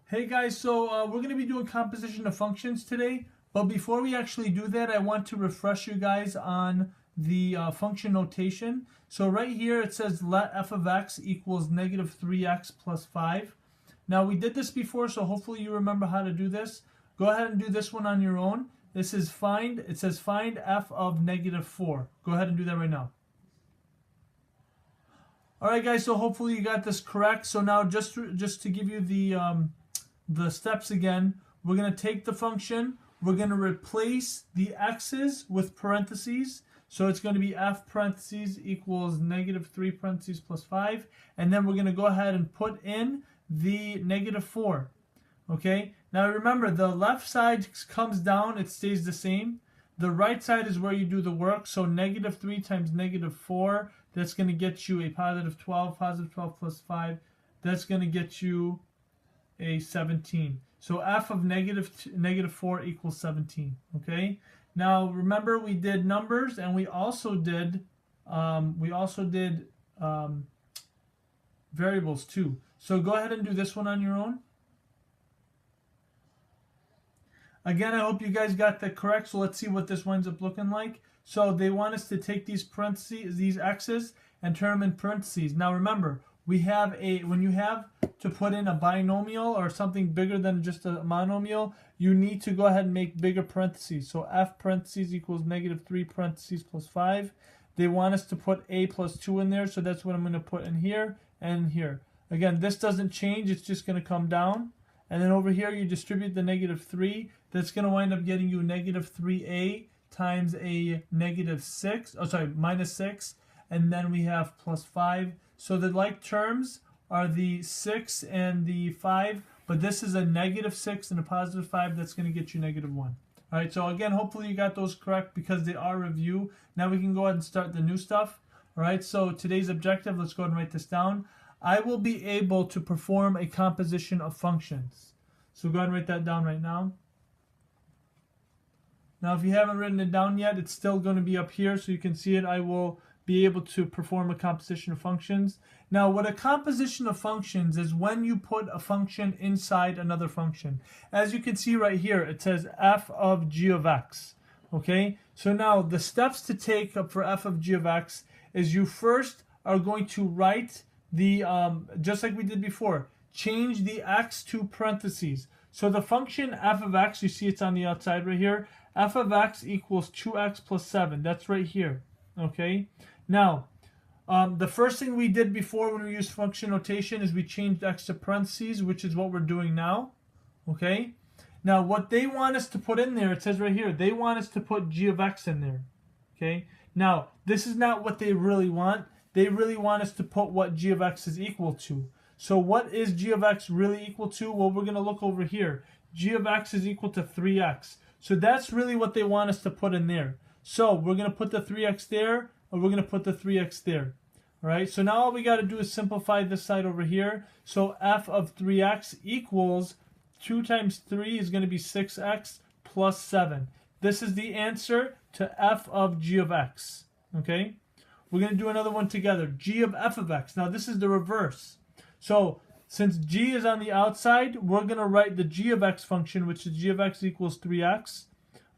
Hey guys, so we're going to be doing composition of functions today, but before we actually do that, I want to refresh you guys on the function notation. So right here it says let f of x equals negative 3x plus 5. Now we did this before, so hopefully you remember how to do this. Go ahead and do this one on your own. It says find f of negative 4. Go ahead and do that right now. Alright guys, so hopefully you got this correct. So now just to give you the steps again, we're going to take the function, we're going to replace the x's with parentheses, so it's going to be f parentheses equals negative 3 parentheses plus 5, and then we're going to go ahead and put in the negative 4. Okay, now remember the left side comes down, it stays the same. The right side is where you do the work, so negative 3 times negative 4, that's going to get you a positive 12, positive 12 plus 5, that's going to get you a 17. So f of negative 4 equals 17. Okay. Now remember we did numbers and we also did variables too. So go ahead and do this one on your own. Again, I hope you guys got that correct. So let's see what this winds up looking like. So they want us to take these parentheses, these x's, and turn them in parentheses. Now remember, we have when you have to put in a binomial or something bigger than just a monomial, you need to go ahead and make bigger parentheses. So f parentheses equals negative 3 parentheses plus 5. They want us to put a plus 2 in there, so that's what I'm going to put in here and here. Again, this doesn't change, it's just going to come down. And then over here, you distribute the negative 3. That's going to wind up getting you negative 3a times a negative 6, minus 6. And then we have plus 5. So the like terms are the 6 and the 5, but this is a negative 6 and a positive 5. That's going to get you negative 1. All right, so again, hopefully you got those correct because they are review. Now we can go ahead and start the new stuff. All right, so today's objective, let's go ahead and write this down. I will be able to perform a composition of functions. So go ahead and write that down right now. Now if you haven't written it down yet, it's still going to be up here so you can see it. I will be able to perform a composition of functions. Now what a composition of functions is when you put a function inside another function. As you can see right here, it says f of g of x. Okay, so now the steps to take up for f of g of x is you first are going to write the, just like we did before, change the x to parentheses. So the function f of x, you see it's on the outside right here, f of x equals 2x plus 7. That's right here. Okay, now the first thing we did before when we used function notation is we changed x to parentheses, which is what we're doing now. Okay, now what they want us to put in there, it says right here, they want us to put g of x in there. Okay, now this is not what they really want. They really want us to put what g of x is equal to. So what is g of x really equal to? Well, we're going to look over here. G of x is equal to 3x. So that's really what they want us to put in there. So we're going to put the 3x there, and we're going to put the 3x there. All right, so now all we got to do is simplify this side over here. So f of 3x equals 2 times 3 is going to be 6x plus 7. This is the answer to f of g of x. Okay, we're going to do another one together. G of f of x. Now this is the reverse. So since g is on the outside, we're going to write the g of x function, which is g of x equals 3x.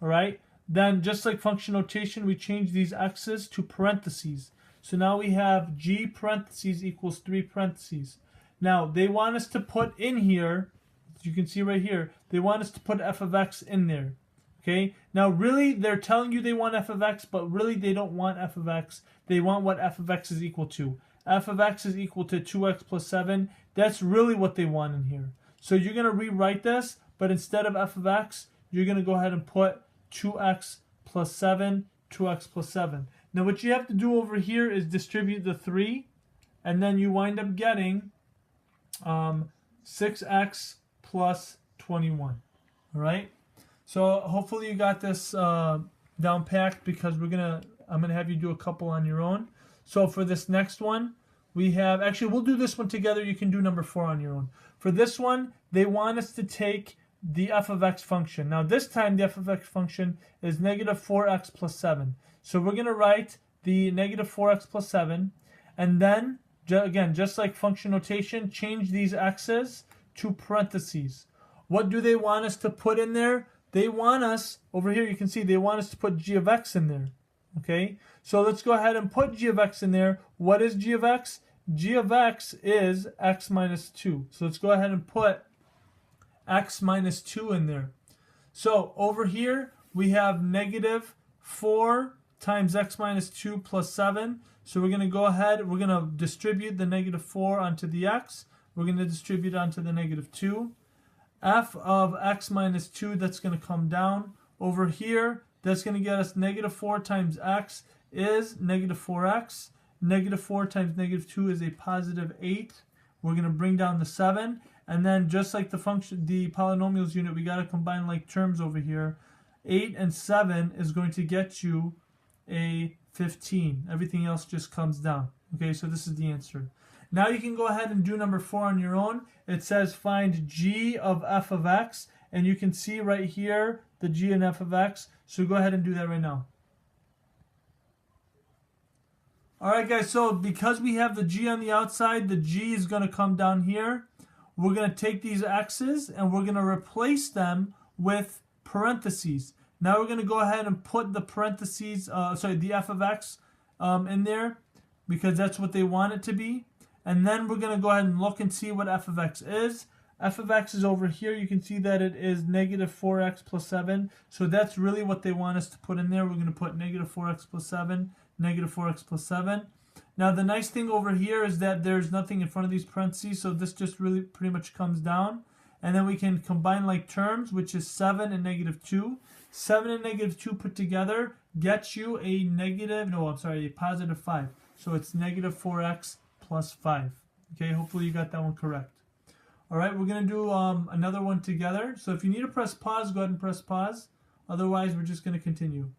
All right. Then just like function notation, we change these x's to parentheses. So now we have g parentheses equals 3 parentheses. Now they want us to put in here, as you can see right here, they want us to put f of x in there. Okay. Now really they're telling you they want f of x, but really they don't want f of x. They want what f of x is equal to. F of x is equal to 2x plus 7. That's really what they want in here. So you're going to rewrite this, but instead of f of x, you're going to go ahead and put 2x plus 7, 2x plus 7. Now what you have to do over here is distribute the 3, and then you wind up getting 6x plus 21. All right? So hopefully you got this down packed because I'm going to have you do a couple on your own. So for this next one, we have, actually we'll do this one together. You can do number 4 on your own. For this one, they want us to take the f of x function. Now this time the f of x function is negative 4x plus 7. So we're going to write the negative 4x plus 7. And then, again, just like function notation, change these x's to parentheses. What do they want us to put in there? They want us, over here you can see, they want us to put g of x in there. Okay, so let's go ahead and put g of x in there. What is g of x? G of x is x minus 2. So let's go ahead and put x minus 2 in there. So over here we have negative 4 times x minus 2 plus 7. So we're going to go ahead, we're going to distribute the negative 4 onto the x. We're going to distribute onto the negative 2. F of x minus 2, that's going to come down. Over here, that's going to get us negative 4 times x is negative 4x. Negative 4 times negative 2 is a positive 8. We're going to bring down the 7. And then just like the function, the polynomials unit, we got to combine like terms over here. 8 and 7 is going to get you a 15. Everything else just comes down. Okay, so this is the answer. Now you can go ahead and do number 4 on your own. It says find g of f of x. And you can see right here the g and f of x. So go ahead and do that right now. Alright guys, so because we have the g on the outside, the g is going to come down here. We're going to take these x's and we're going to replace them with parentheses. Now we're going to go ahead and put the parentheses, the f of x in there because that's what they want it to be. And then we're going to go ahead and look and see what f of x is. F of x is over here. You can see that it is negative 4x plus 7. So that's really what they want us to put in there. We're going to put negative 4x plus 7, negative 4x plus 7. Now the nice thing over here is that there's nothing in front of these parentheses. So this just really pretty much comes down. And then we can combine like terms, which is 7 and negative 2. 7 and negative 2 put together gets you a positive 5. So it's negative 4x plus 5. Okay, hopefully you got that one correct. Alright, we're going to do another one together. So if you need to press pause, go ahead and press pause. Otherwise, we're just going to continue.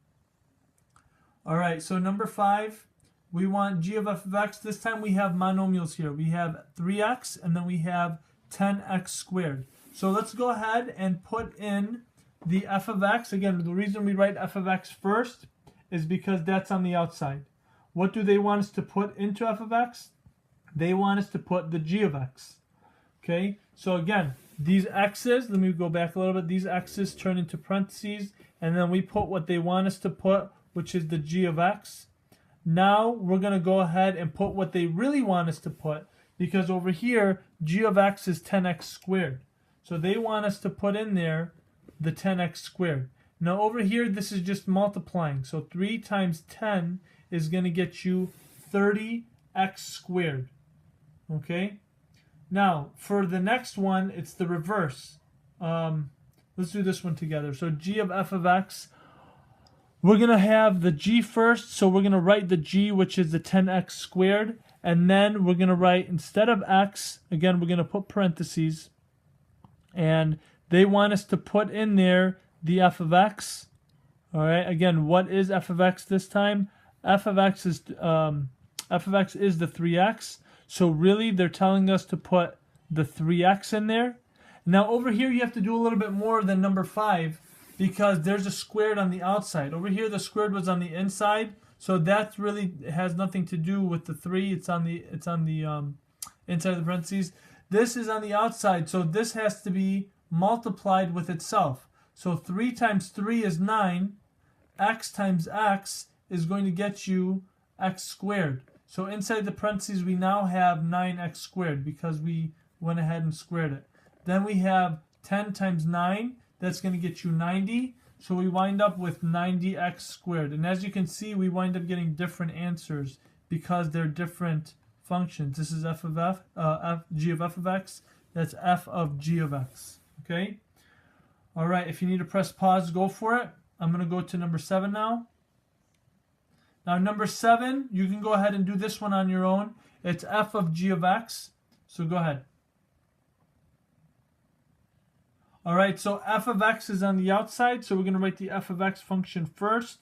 Alright, so number 5, we want g of f of x. This time we have monomials here. We have 3x and then we have 10x squared. So let's go ahead and put in the f of x. Again, the reason we write f of x first is because that's on the outside. What do they want us to put into f of x? They want us to put the g of x. Okay, so again, these x's, let me go back a little bit, these x's turn into parentheses, and then we put what they want us to put, which is the g of x. Now we're going to go ahead and put what they really want us to put, because over here, g of x is 10x squared. So they want us to put in there the 10x squared. Now over here, this is just multiplying. So 3 times 10 is going to get you 30x squared. Okay? Now, for the next one, it's the reverse. Let's do this one together. So g of f of x, we're going to have the g first. So we're going to write the g, which is the 10x squared. And then we're going to write, instead of x, again, we're going to put parentheses. And they want us to put in there the f of x. All right, again, what is f of x this time? F of x is the 3x. So really, they're telling us to put the 3x in there. Now over here, you have to do a little bit more than number 5 because there's a squared on the outside. Over here, the squared was on the inside, so that really has nothing to do with the 3. It's on the inside of the parentheses. This is on the outside, so this has to be multiplied with itself. So 3 times 3 is 9. X times x is going to get you x squared. So inside the parentheses, we now have 9x squared because we went ahead and squared it. Then we have 10 times 9. That's going to get you 90. So we wind up with 90x squared. And as you can see, we wind up getting different answers because they're different functions. This is f of g of f of x. That's f of g of x. Okay? All right, if you need to press pause, go for it. I'm going to go to number 7 now. Now, number 7, you can go ahead and do this one on your own. It's f of g of x. So go ahead. All right, so f of x is on the outside. So we're going to write the f of x function first.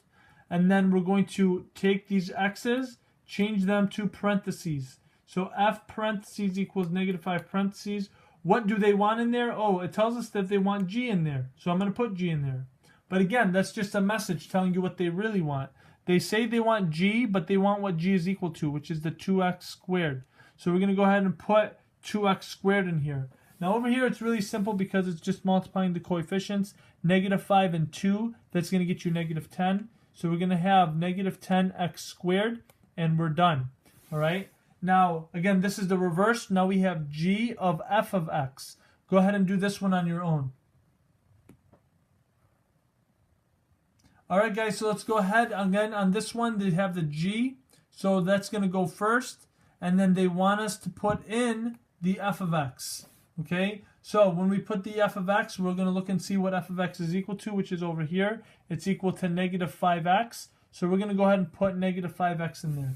And then we're going to take these x's, change them to parentheses. So f parentheses equals negative 5 parentheses. What do they want in there? Oh, it tells us that they want g in there. So I'm going to put g in there. But again, that's just a message telling you what they really want. They say they want g, but they want what g is equal to, which is the 2x squared. So we're going to go ahead and put 2x squared in here. Now over here it's really simple because it's just multiplying the coefficients. Negative 5 and 2, that's going to get you negative 10. So we're going to have negative 10x squared, and we're done. All right. Now, again, this is the reverse. Now we have g of f of x. Go ahead and do this one on your own. All right, guys, so let's go ahead. Again, on this one, they have the g. So that's going to go first. And then they want us to put in the f of x. Okay, so when we put the f of x, we're going to look and see what f of x is equal to, which is over here. It's equal to negative 5x. So we're going to go ahead and put negative 5x in there.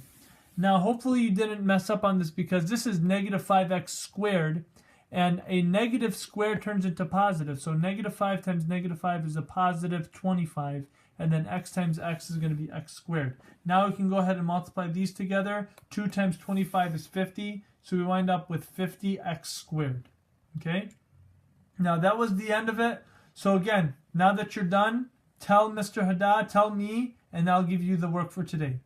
Now, hopefully you didn't mess up on this because this is negative 5x squared. And a negative squared turns into positive. So negative 5 times negative 5 is a positive 25. And then x times x is going to be x squared. Now we can go ahead and multiply these together. 2 times 25 is 50. So we wind up with 50x squared. Okay? Now that was the end of it. So again, now that you're done, tell Mr. Haddad, tell me, and I'll give you the work for today.